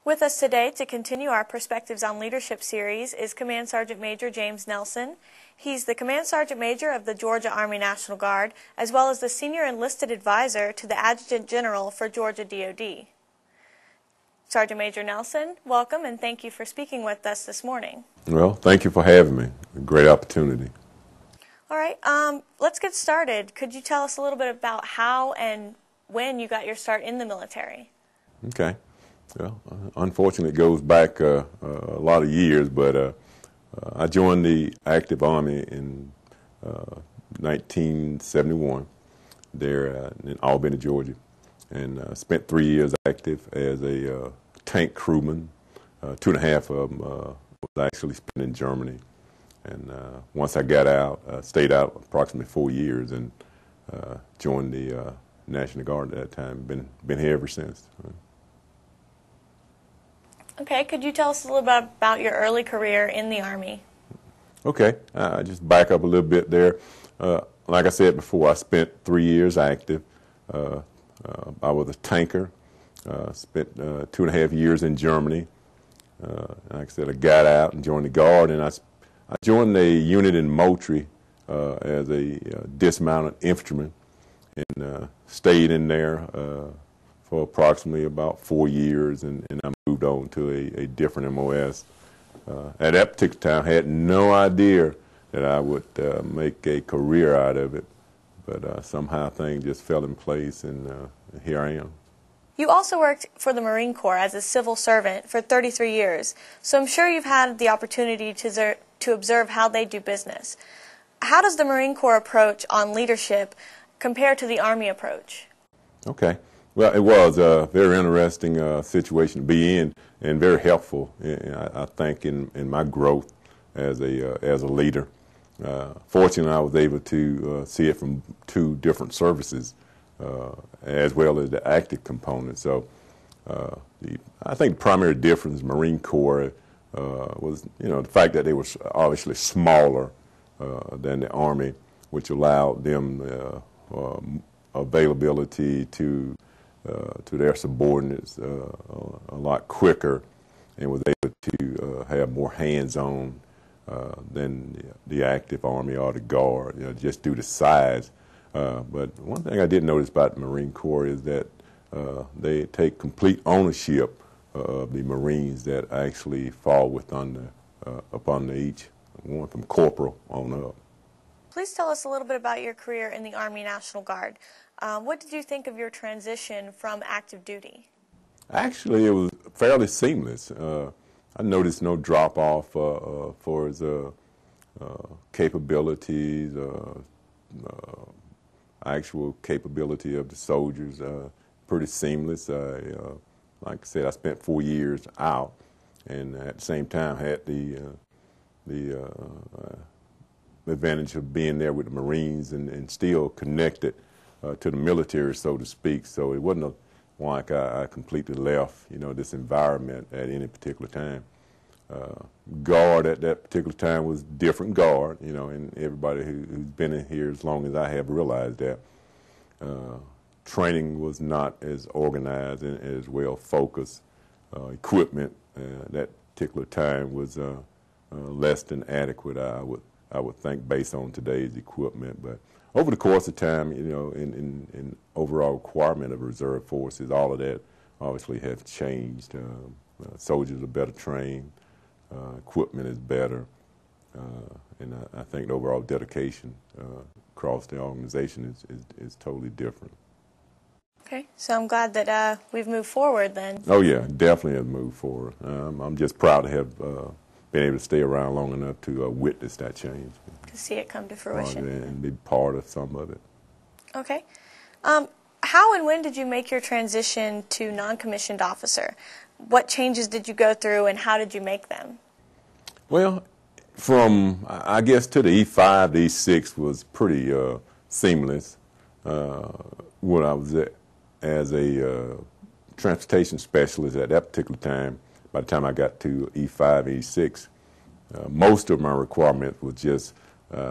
With us today to continue our Perspectives on Leadership series is Command Sergeant Major James Nelson. He's the Command Sergeant Major of the Georgia Army National Guard, as well as the Senior Enlisted Advisor to the Adjutant General for Georgia DoD. Sergeant Major Nelson, welcome and thank you for speaking with us this morning. Well, thank you for having me. A great opportunity. All right, let's get started. Could you tell us a little bit about how and when you got your start in the military? Okay. Well, unfortunately, it goes back a lot of years, but I joined the active Army in 1971 there in Albany, Georgia, and spent 3 years active as a tank crewman. 2.5 of them was actually spent in Germany. And once I got out, stayed out approximately 4 years and joined the National Guard at that time. Been here ever since. Okay, could you tell us a little bit about your early career in the Army? Okay, just back up a little bit there. Like I said before, I spent 3 years active. I was a tanker, spent 2.5 years in Germany. Like I said, I got out and joined the Guard, and I joined a unit in Moultrie as a dismounted infantryman and stayed in there for approximately about 4 years, and I moved on to a different MOS. At that particular time, I had no idea that I would make a career out of it, but somehow things just fell in place, and here I am. You also worked for the Marine Corps as a civil servant for 33 years, so I'm sure you've had the opportunity to observe how they do business. How does the Marine Corps approach on leadership compare to the Army approach? Okay. Well, it was a very interesting situation to be in, and very helpful, I think, in my growth as a leader. Fortunately, I was able to see it from 2 different services, as well as the active component. So, I think the primary difference in Marine Corps was, the fact that they were obviously smaller than the Army, which allowed them availability to their subordinates a lot quicker, and was able to have more hands-on than the active Army or the Guard, just due to size. But one thing I did notice about the Marine Corps is that they take complete ownership of the Marines that actually fall upon each one, from corporal on up. Please tell us a little bit about your career in the Army National Guard. What did you think of your transition from active duty? Actually, it was fairly seamless. I noticed no drop-off for his capabilities, actual capability of the soldiers. Pretty seamless. Like I said, I spent 4 years out, and at the same time had the advantage of being there with the Marines and still connected to the military, so to speak. So it wasn't like I completely left, this environment at any particular time. Guard at that particular time was different Guard, and everybody who's been in here as long as I have realized that. Training was not as organized and as well focused. Equipment that particular time was less than adequate, I would think, based on today's equipment. But over the course of time, in overall requirement of reserve forces, all of that obviously have changed. Soldiers are better trained, equipment is better, and I think the overall dedication across the organization is totally different. Okay, so I'm glad that we've moved forward then. Oh yeah, definitely have moved forward. I'm just proud to have been able to stay around long enough to witness that change. To see it come to fruition. And be part of some of it. Okay. How and when did you make your transition to non-commissioned officer? What changes did you go through and how did you make them? Well, from, I guess, to the E5, the E6 was pretty seamless. When I was as a transportation specialist at that particular time, by the time I got to E5, E6, most of my requirements was just,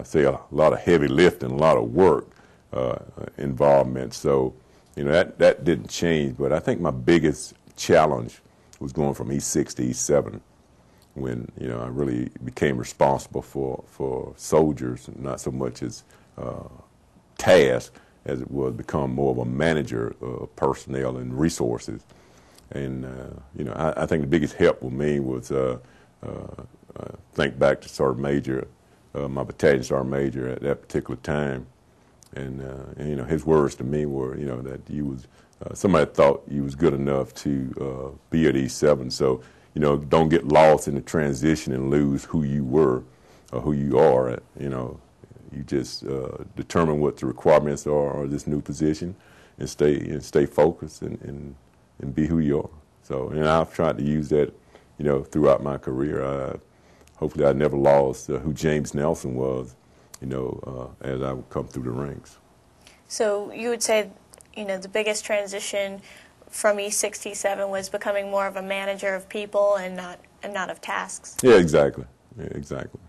say, a lot of heavy lifting, a lot of work involvement. So, that didn't change. But I think my biggest challenge was going from E6 to E7 when, I really became responsible for soldiers, not so much as tasks as it was become more of a manager of personnel and resources. And, I think the biggest help with me was think back to Sergeant Major, my battalion Sergeant Major at that particular time. And his words to me were, that you was, somebody thought you was good enough to be at E7. So, don't get lost in the transition and lose who you were or who you are. You just determine what the requirements are of this new position and stay focused and be who you are. So, and I've tried to use that, throughout my career. Hopefully I never lost who James Nelson was, as I would come through the ranks. So you would say, the biggest transition from E6 to E7 was becoming more of a manager of people and not of tasks? Yeah, exactly. Yeah, exactly.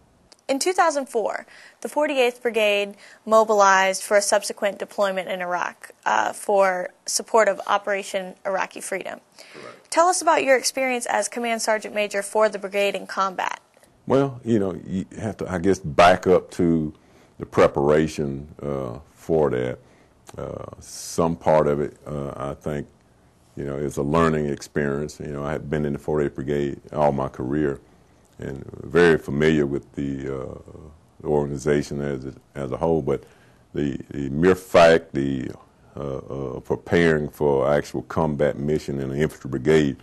In 2004, the 48th Brigade mobilized for a subsequent deployment in Iraq for support of Operation Iraqi Freedom. Correct. Tell us about your experience as Command Sergeant Major for the brigade in combat. Well, you have to, I guess, back up to the preparation for that. Some part of it, I think, is a learning experience. I had been in the 48th Brigade all my career and very familiar with the organization as a whole. But the mere fact, the preparing for actual combat mission in an infantry brigade,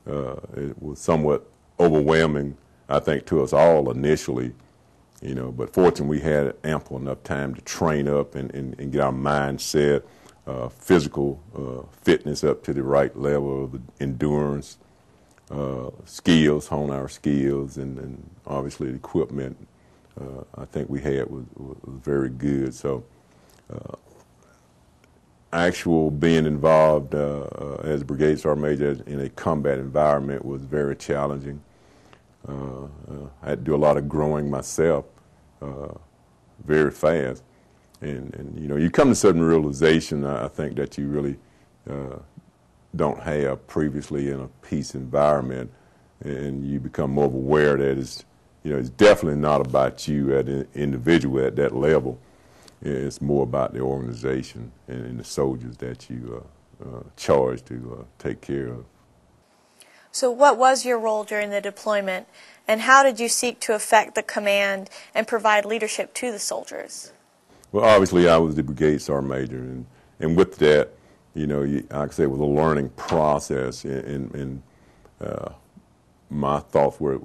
it was somewhat overwhelming, I think, to us all initially. But fortunately we had ample enough time to train up and get our mindset, physical fitness up to the right level of endurance, skills, hone our skills, and obviously the equipment I think we had was very good. So actual being involved as a brigade sergeant major in a combat environment was very challenging. I had to do a lot of growing myself very fast. And you come to certain realization, I think, that you really don't have previously in a peace environment, and you become more aware that it's definitely not about you as an individual at that level. It's more about the organization and the soldiers that you charged to take care of. So what was your role during the deployment, and how did you seek to affect the command and provide leadership to the soldiers? Well, obviously I was the brigade sergeant major, and with that, like I said, it was a learning process, and my thoughts were,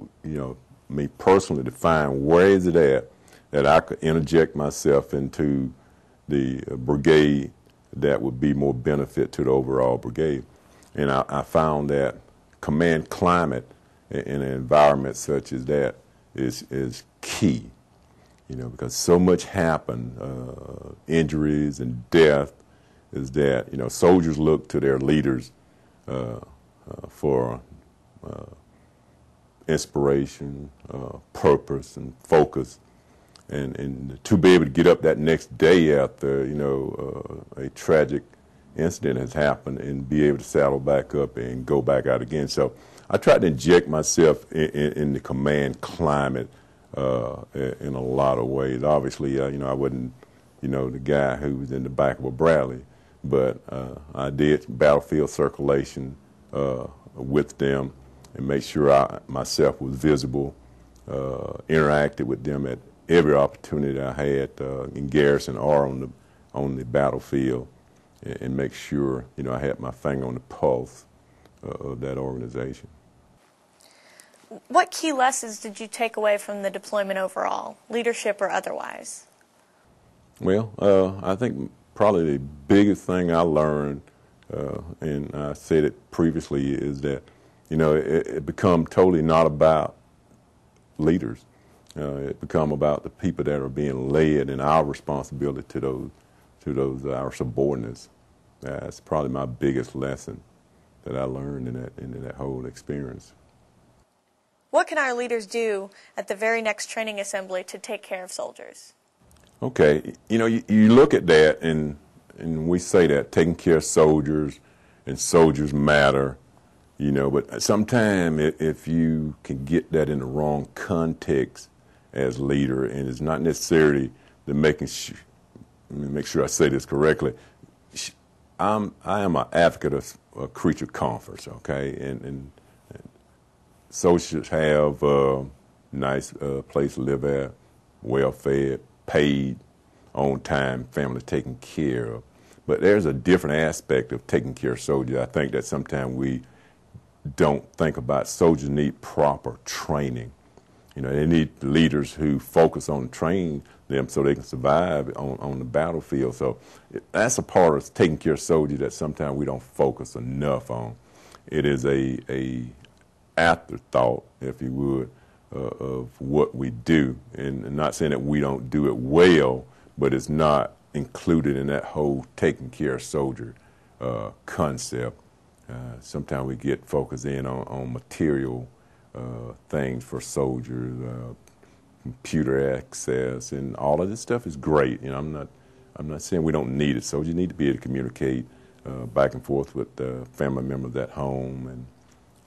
me personally to find where is it at that I could interject myself into the brigade that would be more benefit to the overall brigade. And I found that command climate in an environment such as that is key, because so much happened, injuries and death, is that, soldiers look to their leaders for inspiration, purpose, and focus. And to be able to get up that next day after, a tragic incident has happened and be able to saddle back up and go back out again. So I tried to inject myself in the command climate in a lot of ways. Obviously, I wasn't, the guy who was in the back of a Bradley, but I did battlefield circulation with them and make sure I myself was visible, interacted with them at every opportunity I had in garrison or on the battlefield, and make sure I had my finger on the pulse of that organization. What key lessons did you take away from the deployment overall, leadership or otherwise? Well, I think probably the biggest thing I learned, and I said it previously, is that it become totally not about leaders. It become about the people that are being led and our responsibility to those our subordinates. That's probably my biggest lesson that I learned in that whole experience. What can our leaders do at the very next training assembly to take care of soldiers? Okay, you look at that and we say that taking care of soldiers and soldiers matter. you know. But sometimes if you can get that in the wrong context as leader, and it's not necessarily the making sure, let me make sure I say this correctly. I am an advocate of creature comforts, okay, and soldiers have a nice place to live at, well fed, paid, on time, family taken care of. But there's a different aspect of taking care of soldiers. I think that sometimes we don't think about soldiers need proper training. You know, they need leaders who focus on training them so they can survive on the battlefield. So that's a part of taking care of soldiers that sometimes we don't focus enough on. It is a afterthought, if you would, of what we do. And not saying that we don't do it well, but it's not included in that whole taking care of soldier concept. Sometimes we get focused in on material things for soldiers, computer access, and all of this stuff is great. You know, I'm not saying we don't need it. Soldiers need to be able to communicate back and forth with family members at home, and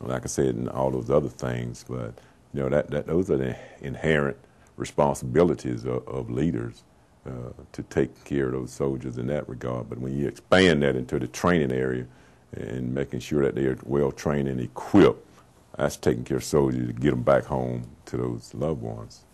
like I said, and all those other things. But you know, that those are the inherent responsibilities of leaders to take care of those soldiers in that regard. But when you expand that into the training area and making sure that they're well trained and equipped, that's taking care of soldiers to get them back home to those loved ones.